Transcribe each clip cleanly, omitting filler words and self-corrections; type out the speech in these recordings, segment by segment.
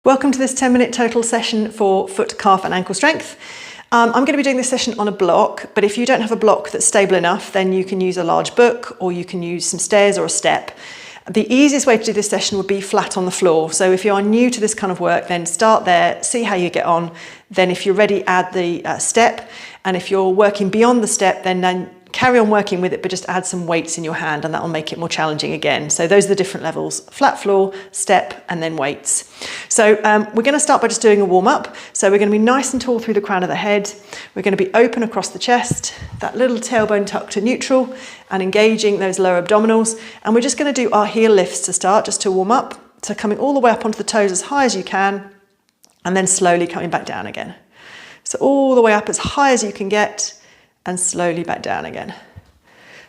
Welcome to this 10-minute total session for foot, calf and ankle strength. I'm going to be doing this session on a block, but if you don't have a block that's stable enough, then you can use a large book or you can use some stairs or a step. The easiest way to do this session would be flat on the floor. So if you are new to this kind of work, then start there, see how you get on. Then if you're ready, add the step. And if you're working beyond the step, then carry on working with it, but just add some weights in your hand and that will make it more challenging again. So those are the different levels: flat floor, step, and then weights. So we're going to start by just doing a warm up. So we're going to be nice and tall through the crown of the head. We're going to be open across the chest, that little tailbone tucked to neutral and engaging those lower abdominals. And we're just going to do our heel lifts to start, just to warm up. So coming all the way up onto the toes as high as you can and then slowly coming back down again. So all the way up as high as you can get and slowly back down again.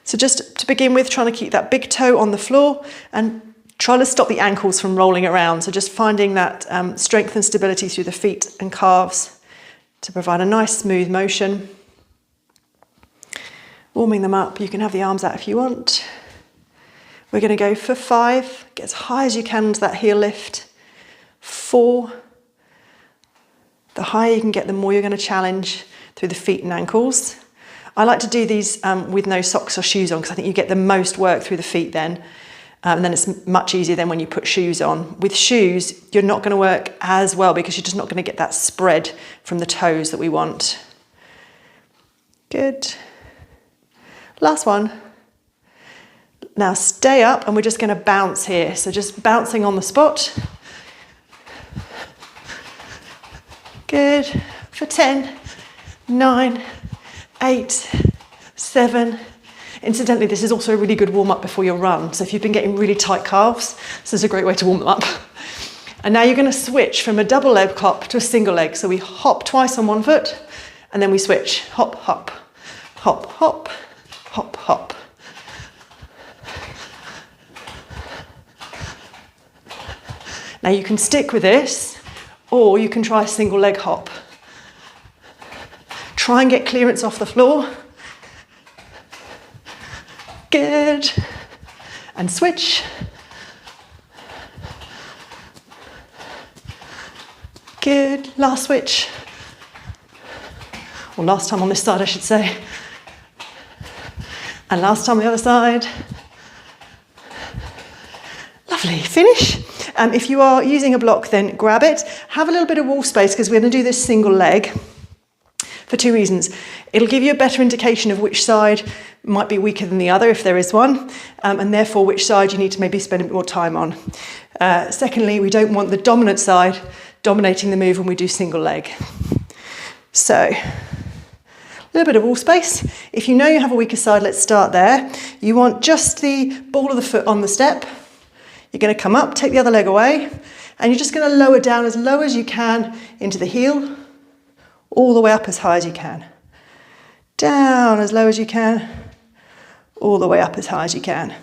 So just to begin with, trying to keep that big toe on the floor and try to stop the ankles from rolling around. So just finding that strength and stability through the feet and calves to provide a nice smooth motion. Warming them up. You can have the arms out if you want. We're going to go for 5. Get as high as you can into that heel lift. 4. The higher you can get, the more you're going to challenge through the feet and ankles. I like to do these with no socks or shoes on because I think you get the most work through the feet then. And then it's much easier than when you put shoes on. With shoes, you're not going to work as well because you're just not going to get that spread from the toes that we want. Good. Last one. Now stay up and we're just going to bounce here. So just bouncing on the spot. Good. For 10, 9, 8, 7. Incidentally, this is also a really good warm-up before your run. So if you've been getting really tight calves, this is a great way to warm them up. And now you're going to switch from a double leg hop to a single leg. So we hop twice on one foot and then we switch. Hop, hop, hop, hop, hop, hop. Now you can stick with this or you can try a single leg hop. Try and get clearance off the floor. Good. And switch. Good. Last switch. Or last time on this side, I should say. And last time on the other side. Lovely. Finish. If you are using a block, then grab it. Have a little bit of wall space because we're going to do this single leg. For 2 reasons. It'll give you a better indication of which side might be weaker than the other, if there is one, and therefore which side you need to maybe spend a bit more time on. Secondly, we don't want the dominant side dominating the move when we do single leg. So, a little bit of wall space. If you know you have a weaker side, let's start there. You want just the ball of the foot on the step. You're going to come up, take the other leg away, and you're just going to lower down as low as you can into the heel, all the way up as high as you can. Down as low as you can, all the way up as high as you can.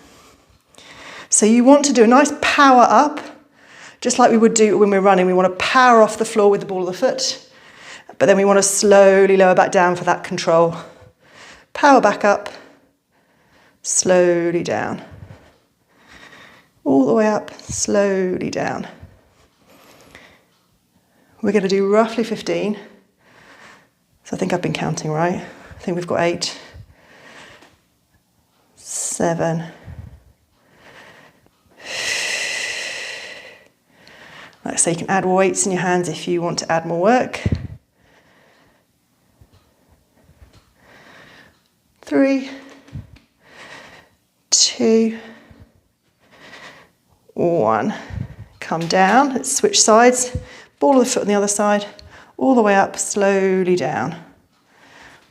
So you want to do a nice power up, just like we would do when we're running. We want to power off the floor with the ball of the foot, but then we want to slowly lower back down for that control. Power back up, slowly down. All the way up, slowly down. We're going to do roughly 15. So I think I've been counting right. I think we've got 8, 7. Like I say, you can add weights in your hands if you want to add more work. 3, 2, 1. Come down. Let's switch sides. Ball of the foot on the other side. All the way up, slowly down.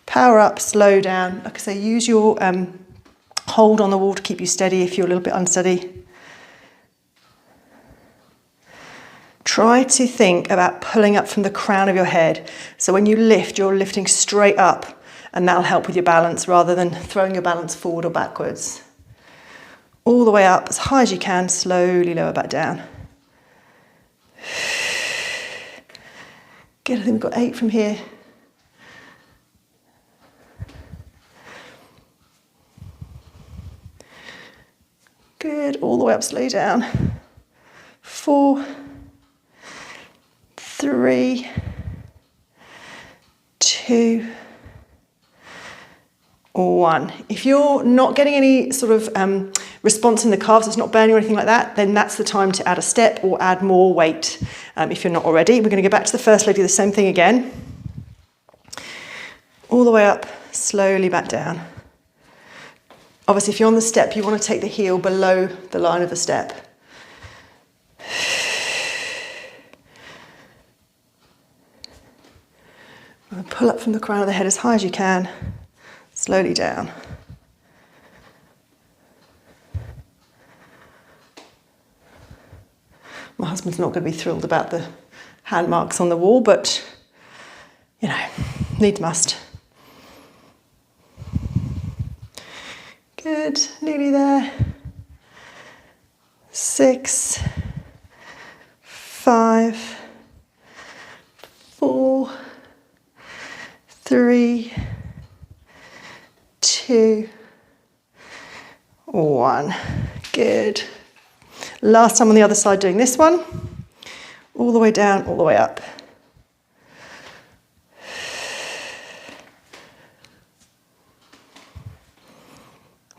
Power up, slow down. Like I say, use your hold on the wall to keep you steady if you're a little bit unsteady. Try to think about pulling up from the crown of your head. So when you lift, you're lifting straight up, and that'll help with your balance rather than throwing your balance forward or backwards. All the way up, as high as you can, slowly lower back down. Good, I think we've got 8 from here. Good, all the way up, slow down. 4, 3, 2, 1. If you're not getting any sort of response in the calves, it's not burning or anything like that, then that's the time to add a step or add more weight if you're not already. We're going to go back to the first leg, do the same thing again. All the way up, slowly back down. Obviously, if you're on the step, you want to take the heel below the line of the step. Pull up from the crown of the head as high as you can, slowly down. My husband's not going to be thrilled about the hand marks on the wall, but, you know, needs must. Good, nearly there. 6, 5, 4, 3, 2, 1. Good. Last time on the other side doing this one. All the way down, all the way up.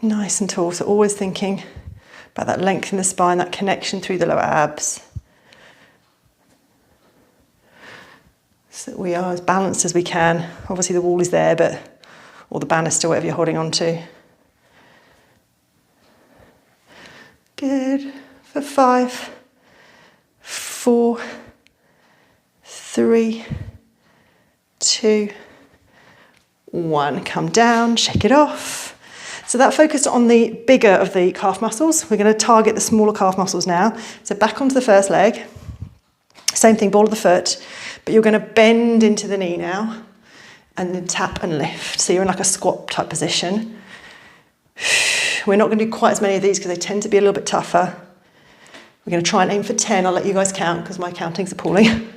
Nice and tall, so always thinking about that length in the spine, that connection through the lower abs. So that we are as balanced as we can. Obviously the wall is there, but, or the banister, whatever you're holding on to. Good. For 5, 4, 3, 2, 1. Come down, shake it off. So that focused on the bigger of the calf muscles. We're going to target the smaller calf muscles now. So back onto the first leg. Same thing, ball of the foot, but you're going to bend into the knee now and then tap and lift. So you're in like a squat type position. We're not going to do quite as many of these because they tend to be a little bit tougher. We're going to try and aim for 10. I'll let you guys count because my counting's appalling.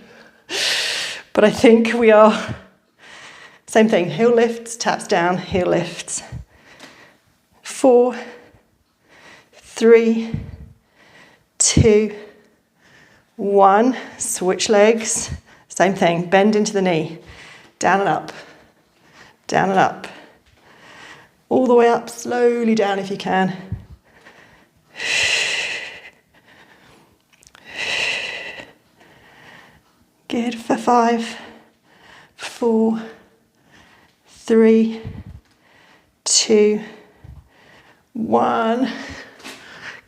But I think we are, same thing, heel lifts, taps down, heel lifts. 4, 3, 2, 1. Switch legs. Same thing, bend into the knee. Down and up, down and up. All the way up, slowly down if you can. Good, for 5, 4, 3, 2, 1.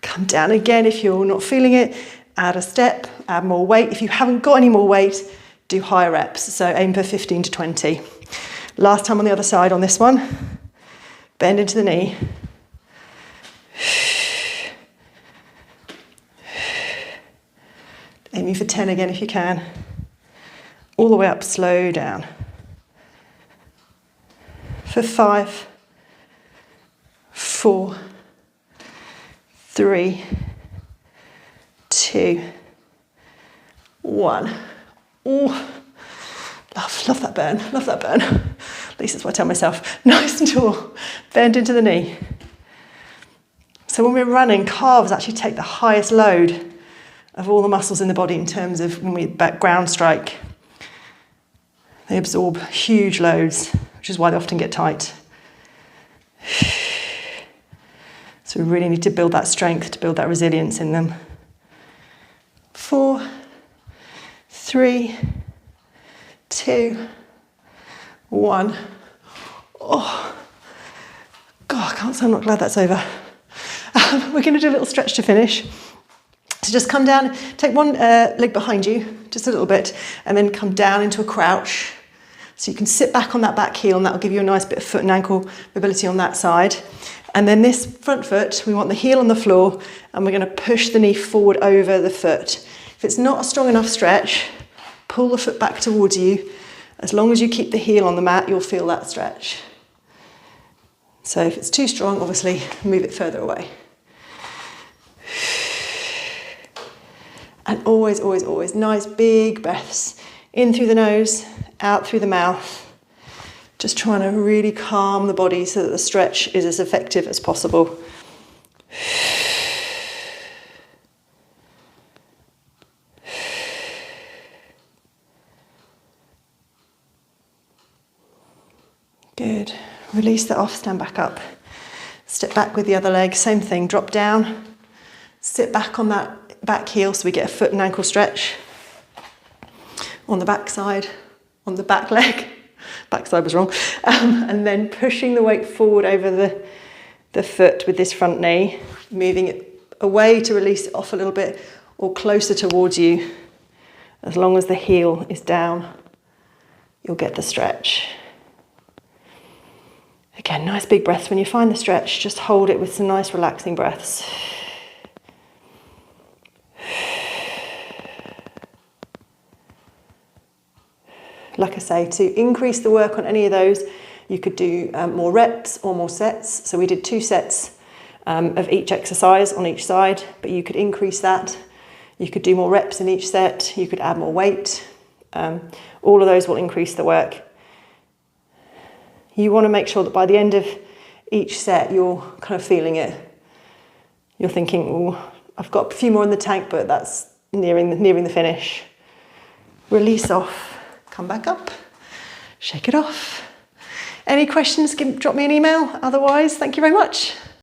Come down again if you're not feeling it. Add a step, add more weight. If you haven't got any more weight, do higher reps. So aim for 15 to 20. Last time on the other side on this one. Bend into the knee. Aiming for 10 again if you can. All the way up, slow down. For 5, 4, 3, 2, 1. Oh, love that burn, love that burn. At least that's what I tell myself. Nice and tall, bend into the knee. So when we're running, calves actually take the highest load of all the muscles in the body in terms of when we back ground strike. They absorb huge loads, which is why they often get tight. So we really need to build that strength, to build that resilience in them. 4, 3, 2, 1. Oh, God, I can't say I'm not glad that's over. We're going to do a little stretch to finish. So just come down, take one leg behind you, just a little bit, and then come down into a crouch. So you can sit back on that back heel, and that will give you a nice bit of foot and ankle mobility on that side. And then this front foot, we want the heel on the floor, and we're going to push the knee forward over the foot. If it's not a strong enough stretch, pull the foot back towards you. As long as you keep the heel on the mat, you'll feel that stretch. So if it's too strong, obviously move it further away. And always, always, always nice big breaths. In through the nose, out through the mouth. Just trying to really calm the body so that the stretch is as effective as possible. Good. Release that off, stand back up. Step back with the other leg, same thing, drop down. Sit back on that back heel so we get a foot and ankle stretch. On the back side, on the back leg. Back side was wrong. And then pushing the weight forward over the foot with this front knee, moving it away to release it off a little bit or closer towards you. As long as the heel is down, you'll get the stretch. Again, nice big breaths. When you find the stretch, just hold it with some nice relaxing breaths. Like I say, to increase the work on any of those, you could do more reps or more sets. So we did 2 sets of each exercise on each side, but you could increase that. You could do more reps in each set. You could add more weight. All of those will increase the work. You want to make sure that by the end of each set, you're kind of feeling it. You're thinking, oh, I've got a few more in the tank, but that's nearing the finish. Release off, come back up, shake it off. Any questions, drop me an email. Otherwise, thank you very much.